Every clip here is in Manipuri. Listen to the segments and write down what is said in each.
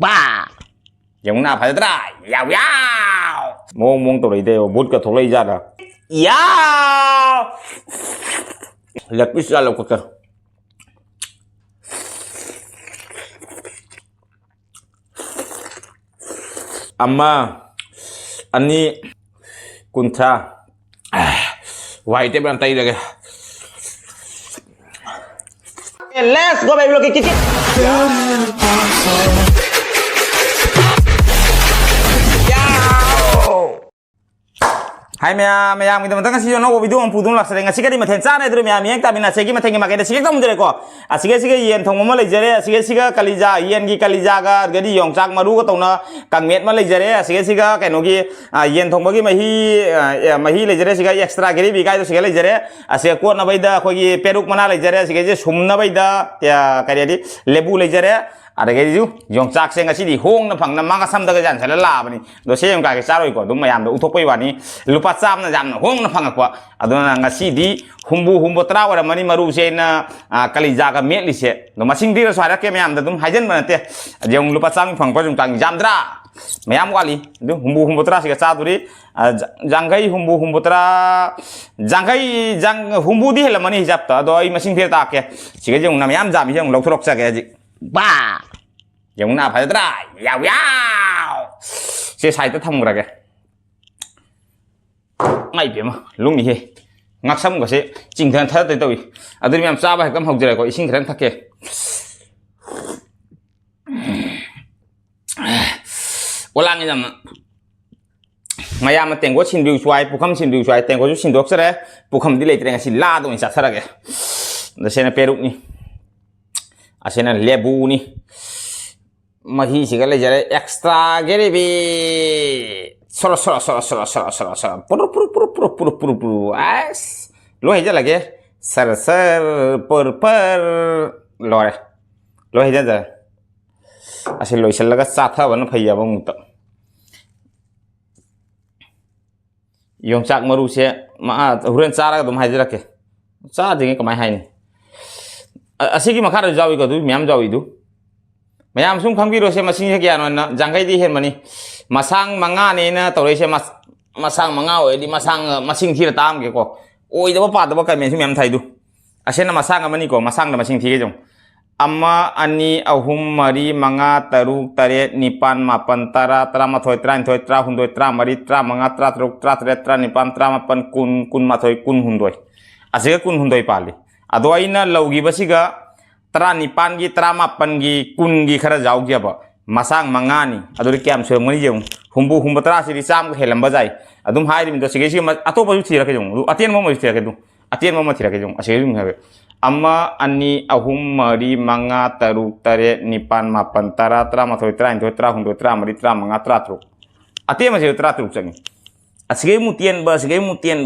บ้าอย่างน่าพาได้ยาวมองตัวไหนเดียวบุตรก็ถูกเลยจ้าละยาวเล็กพิเศษเราก็อามาอันนี้กุนชาไว้เต็มรันตีเลยLet's go baby look at it hai mẹ mình tao kasi no video ang pudung lak sering asik di mathen cha na dru mẹ ta bina segi mathen ma ke segi tam jere ko asik yen thong ma le jere asik kalija yen gi kalija ga gadi yong chak maru ko tona kang met ma le jere asik ka no gi yen thong ma gi mahi le jere asik extra gari bi ga to asik le jere asik ko na baida ko gi peruk mana le jere asik je sum na baida ya kari di lebu le jere ada cái gì dùng chạc xem cái gì hong nó phẳng nó mang cái xăm tới cái dàn sẽ là lạ vậy rồi xem cái sao rồi có đúng mà làm được uthok vậy này lupa sam nó làm nó hong nó phẳng quá ada nó cái gì humbu trao ada mani maru sen kali jaga met li se nó mà sinh đi rồi xoay ra cái mày làm được đúng hay dân mà nè dùng lupa sam phẳng có dùng càng jam ra mày làm qua đi đúng humbu trao cái sao rồi jangai humbu trao jang humbu đi là mani hijab ta rồi mà sinh đi ta cái chỉ cái dùng nó mày làm jam dùng lâu thok sa cái gìบ้าอย่างน่าพาได้ยาวเสียใจจะทำอะไรกันไม่เปลี่ยนมาลุงนี่งักซ้ำก็เสียจริงแทนเธอตัวตัวอันนี้มันทราบไปก็หกใจก็อีสิ่งแทนทักเกวันหลังนี่จำนะมายามาแต่งก็ชินวิวช่วยผู้คำชินวิวช่วยแต่งก็ชุดชินดอกซะเลยผู้คำที่เลยแต่งชินลาตรงนี้สัตว์อะไรกันแต่เช่นเปรุกนี่asalnya lebu nih mahi sih kalau jadi ekstra gini bi solo puru as lo aja lagi ser per lo aja asal lo isel laga satha wana phaya bang tak yung sak maru sih huren cara tuh aja lagi cara dengan kemai hai nih asiki makara jawi ko du myam jawi du mayam sum khamgi ro se masing he kya no na jangai di hen mani masang manga ne na to re se masang manga oi di masang masing thir tam ke ko oi da pa da ka men myam thai du asena masang amani ko masang da masing thi ke jong amma ani ahum mari manga taruk taret nipan mapan tara tra mathoi tran thoi tra hundoi tra mari tra manga tra truk tra tret tra nipan tra mapan kun mathoi kun hundoi asika kun hundoi pali ado aina laugi basiga tra nipan gi tra mapan gi kun gi khara jaw gi ba masang mangani ado ri kyam se ngoni jeng humbu tra si ri sam helam bajai adum hai rim do sige si ato pa thira ke jong atien mo thira ke du atien mo thira ke jong ase rim habe amma anni ahum mari manga taruk tare nipan mapan tara tra mathoi tra indoi tra hundoi tra mari tra manga tra truk atien ma se tra truk changi asige mutien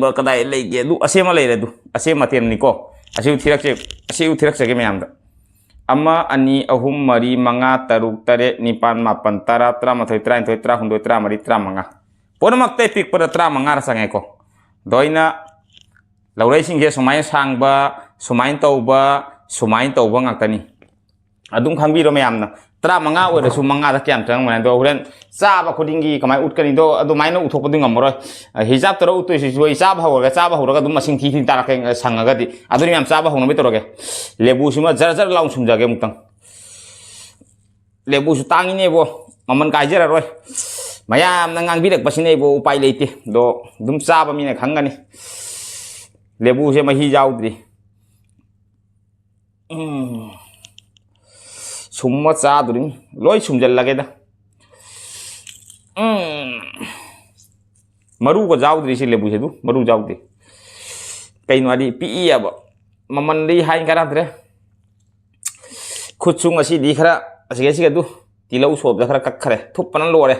ba kadai lei ge du ase ma lei re du ase ma tien ni ko asiu thirak se ke mayam da amma ani ahum mari manga taruk tare nipan mapan tara tra mathoi tra indoi tra hundoi tra mari tra manga ponamak te pik pada tra manga ra sangai ko doina laurai sing ge somai sang ba somai tau ba ngak tani adung khangbi ro mayam na tra manga ore su manga da kyam tang man do huren sa ba khudingi kamai ut kani do adu mai no uthok pading amroi hijab taro utoi si joi sa ba ho ga dum masing thi thi tara ke sangaga di adu yam sa ba ho no bi toroge lebu sima jar laung sum jage mutang lebu su tangi ne bo maman kai jara roi mayam nangang bi dak pasine bo upai leite do dum sa ba mi ne khangani lebu se mahi jaw di summa cha during loi sumjal lage da maru ko jaw dri si lebu se du maru jaw di kain wadi pi ya ba maman ri hai kara tre khuchung asi di khara asi ga du tilau sob da khara kak khare thup panan lo re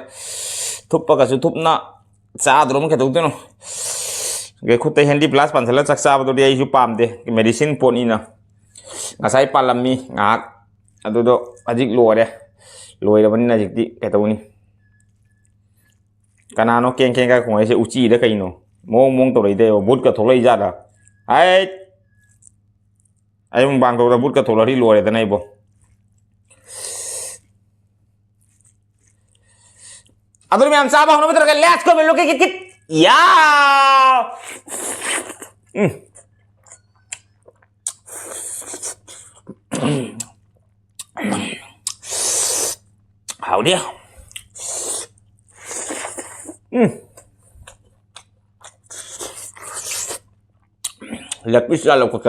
thup pa ka su thup na cha drom ke du no ge khute handy plus pansala chaksa ba do ai ju pam de medicine pon ina ngasai palami ngak adudo ajik lore da banina jikti ketawni kanano keng ka ko ese uchi da kaino mong to leide bút ka tholai ja da ai mong bang to da bút ka tholari lore da nai bo ꯑꯗꯨ ꯃꯌꯥꯝ ꯆꯥꯕ ꯍꯧꯅꯕ ꯇꯧꯔꯒ ꯂꯦꯠꯁ ꯒꯣ ꯂꯣꯛ ꯀꯤꯠ ꯌꯥ howdy lapis lalu kok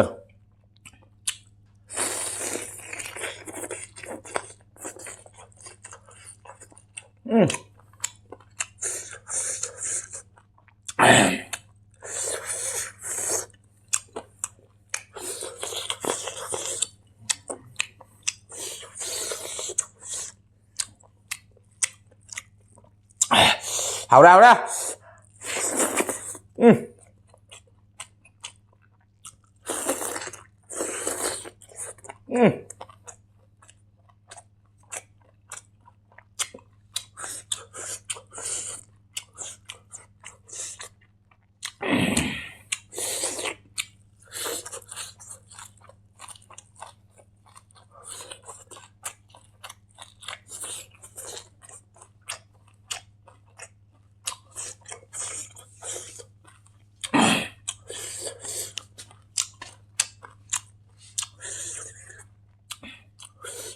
hào ra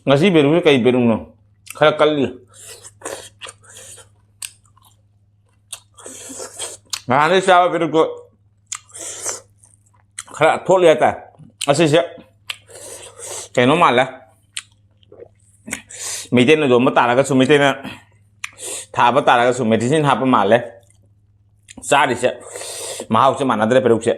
ngasi berungnya kayak berung no kayak kali nah ini siapa berung kok kayak thốt lihat à asih siap kayak normal lah mấy tên là rồi mất tả là cái số mấy tên là thả mất tả là cái số mấy tên hạp mà lấy ra đi sẽ mà học sẽ mà nó đây berung sẽ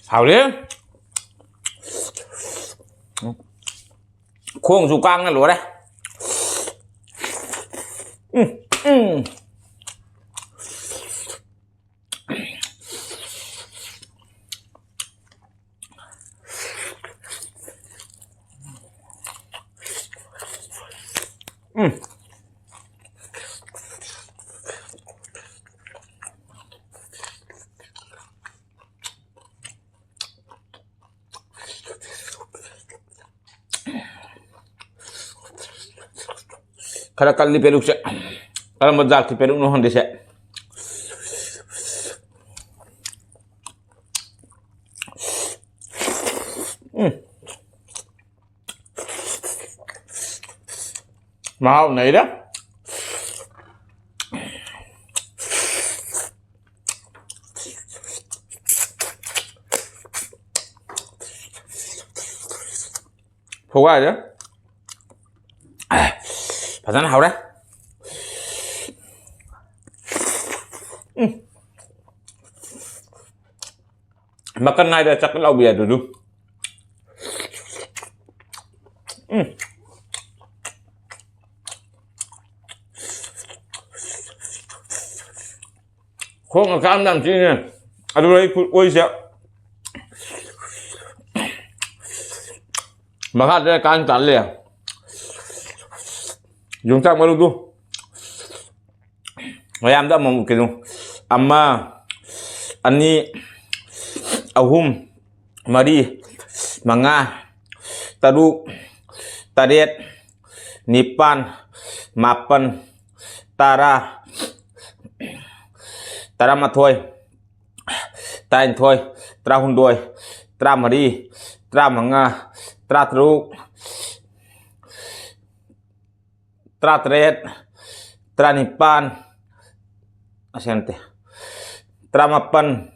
hảo đấy khuôn dù căng này lúa đây kada kali peluk se kalau madzak ti peluk no honde se mau này đó phô quá rồi đó phải nó hậu đấy makan này là chắc cái lau bìa rồi đúng không là cam làm chi nè ở đây ôi xẹo mà hát đây can cắn liền dùng chắc mà luôn rồi em đã một cái luôn amma ani ahum mari manga taru tadet nipan mapan tara tara mà thôi tay thôi tra hôn đuôi tra mà đi tra manga tra taru tra tadet tra nipan asente tra mapan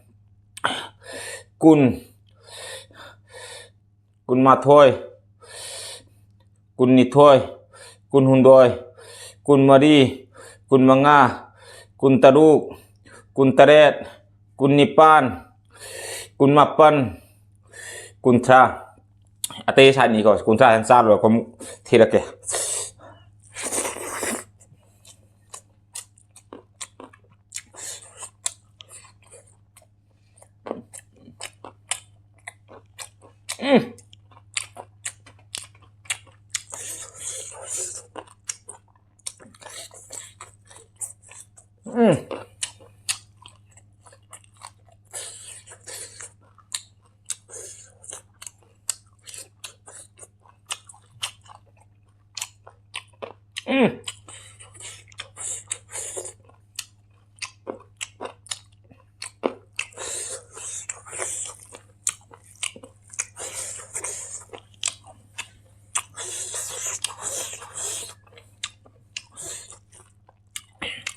kun mà thôi kun ni thôi kun hun đôi kun mà đi kun manga kun taru kun taret kun nipan kun mapan kun tra ate sa ni ko kun tra san sa rồi có thì là kìa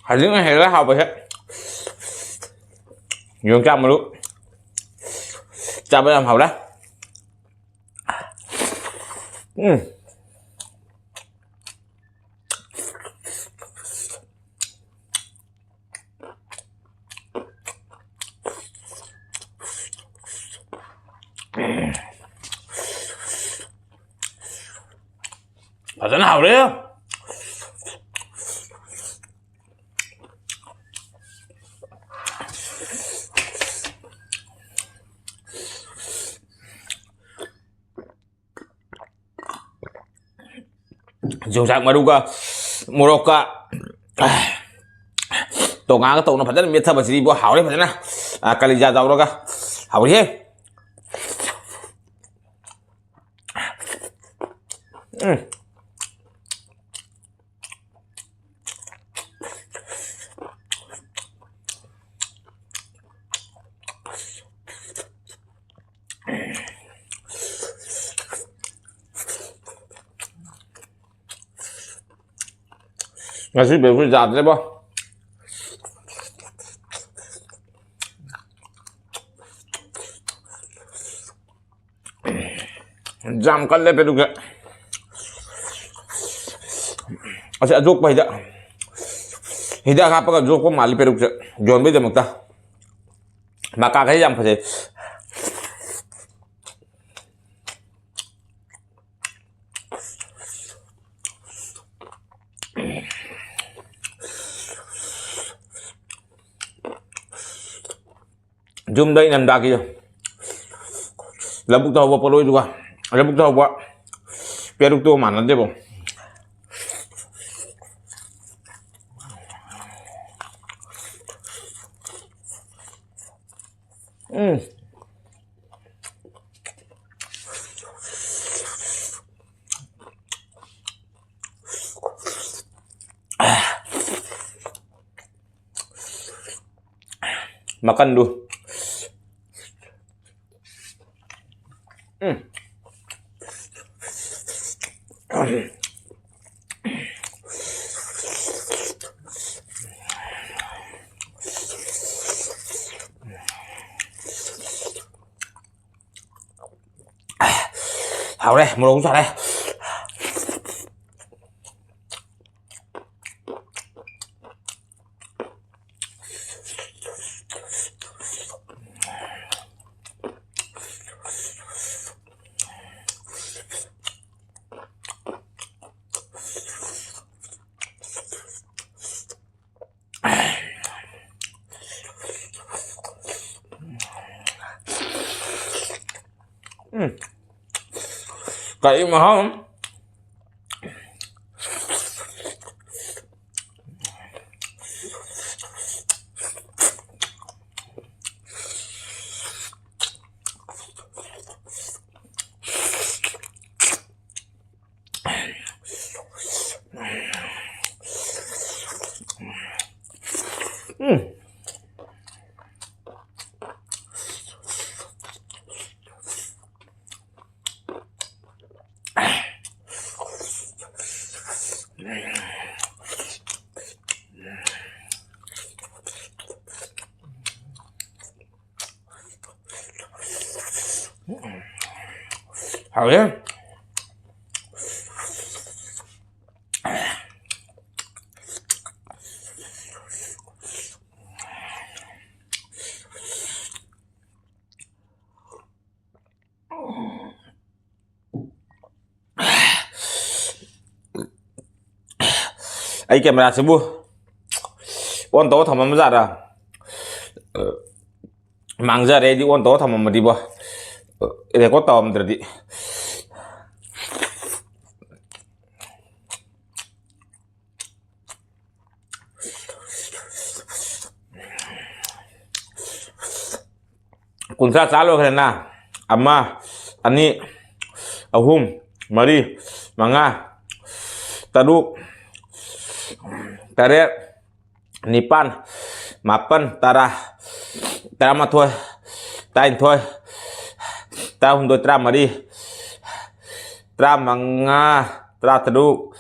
Hãy những ngày lá học vậy hết nhiều trăm mà đúng trăm làm học đó phải thế nào đấy không dùng dạng mà đúng cơ Morocco tổ ngã cái tổ nó phải rất là miệt thơm và gì bữa hảo đấy phải thế nào cali ra rau đó cơ hảo đi ngasih bebek jahat deh boh jam kan lepe juga asal jok pa hida ka pa jok pa mali peruk jon be jamak ta maka kai jam pa jum đây nằm đa kia labuk tahu apa lo juga labuk tahu apa peruk tu mana deh bang makan dulu hảo đây một ống trà đây cậy mà không hảo đấy ấy camera sẽ mua ôn tố thầm mà ra ra mang ra đây đi ôn tố thầm mà đi bơ để có tòm rồi đi kuntra salo karena amma ani ahum mari manga taduk taret nipan mapan tarama thôi tain thôi ta hum do tra mari tra manga tra taduk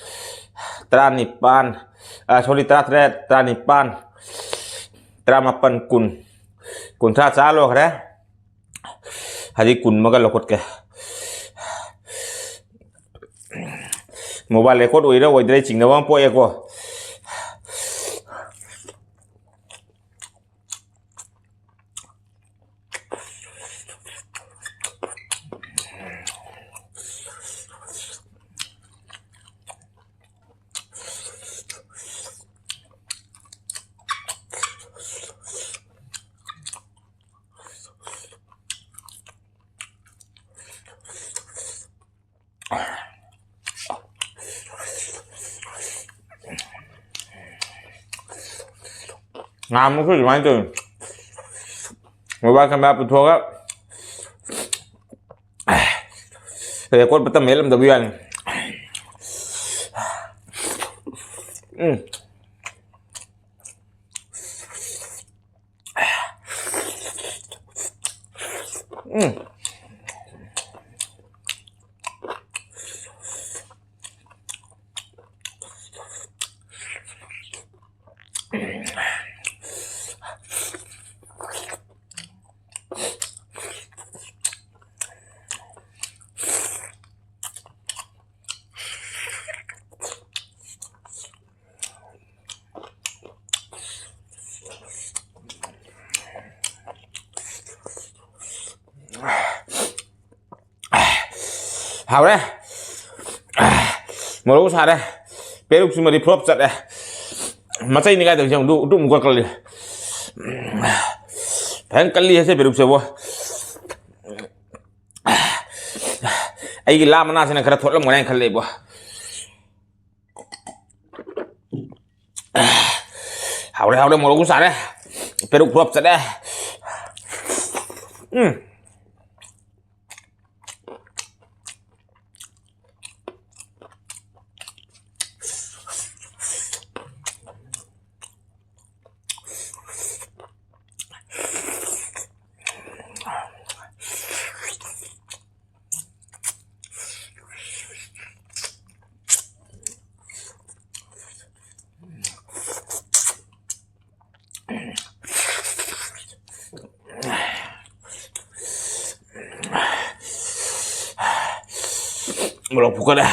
tra nipan sorry tra taret tra nipan tra mapan kun tra salo karena hari kun magal lokot ke mobile lekot uira wajre ching na wang po ya ko ngam nó cứ gì từ mobile camera bị thua á thì con bắt tâm mấy làm đầu tiên hào đấy một lúc xa đây bé lúc mà đi prop chặt đây mà xây này cái từ trong đủ một con cali thằng cali hay bé lúc sao ai cái làm nó sẽ là thoát lắm cái này cali bữa hào đây một lúc xa đây bé lúc prop chặt đây belum buka dah.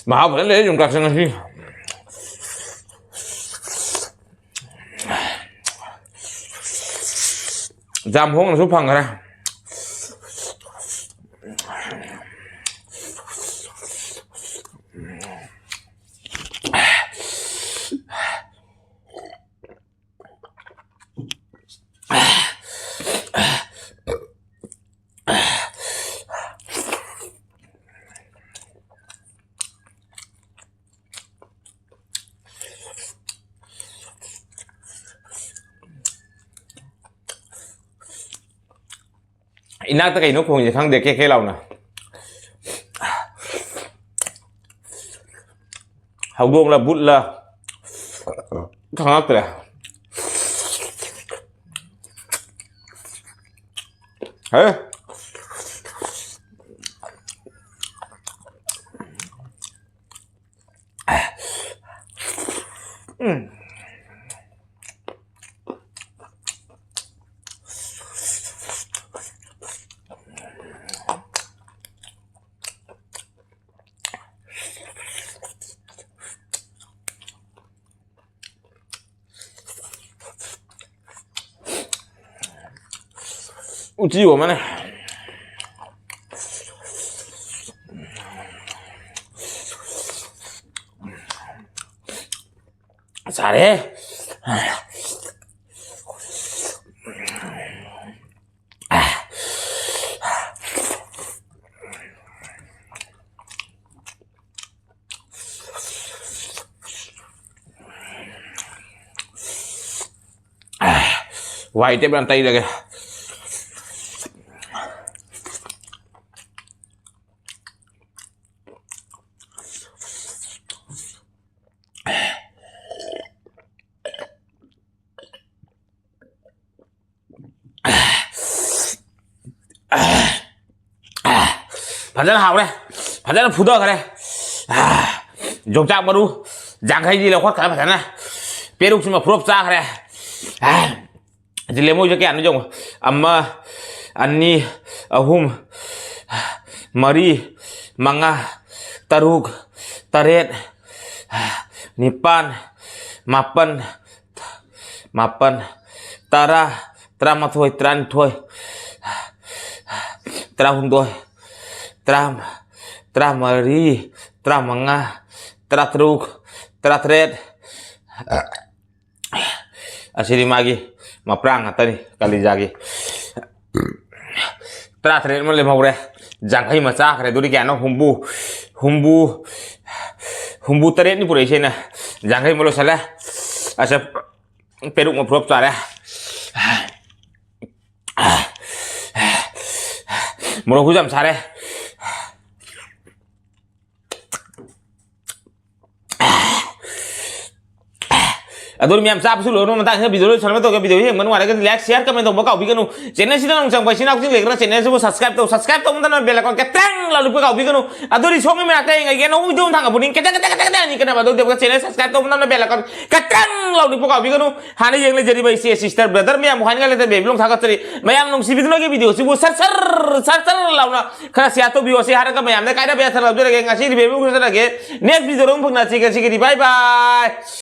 Mahal boleh dùng cạc sang sih. Jam hong là số phẳng ra. Inak ta kay no kung khang de ke law na hau gong la but la khang ak la hả uchi của mana 잘해 Quay tiếp bàn tay rồi kìa. 반찬 하오래. 반찬은 부더 그래. 종짝 마루. 장카이 딜러 확 가라 반찬아. 빼룩지마 부럽자 그래. Jile mo je kya jong amma anni ahum mari manga taruk taret nipan mapan tara tramathoi tran thoi trahum doi tramari tramanga tratruk tratret asiri magi Maprang atau nih kali jagi. Terakhir mau lemah udah. Jangkai macam kare duri kiano humbu teret ni pura isi na. Jangkai mau salah. Asap peruk mau prop cara. Mau hujam sare. Aduh miam sap sulu orang mentang video lu channel itu ke video ini mana ada kan like share comment tuh bakal bikin channel sih nang sang pasti nak sih like channel sih subscribe tuh mentang bel icon keteng lalu bakal bikin aduh di song ini ada yang kayak nunggu jom tangga puning keteng ini kenapa tuh dia channel subscribe tuh mentang bel icon keteng lalu bakal bikin hari yang jadi by sister brother miam bukan kali itu belum tangga tadi miam nung sih video sih sar lalu karena siapa tuh video sih hari kan miam kayak ada biasa lalu lagi ngasih di baby next video orang pun ngasih bye bye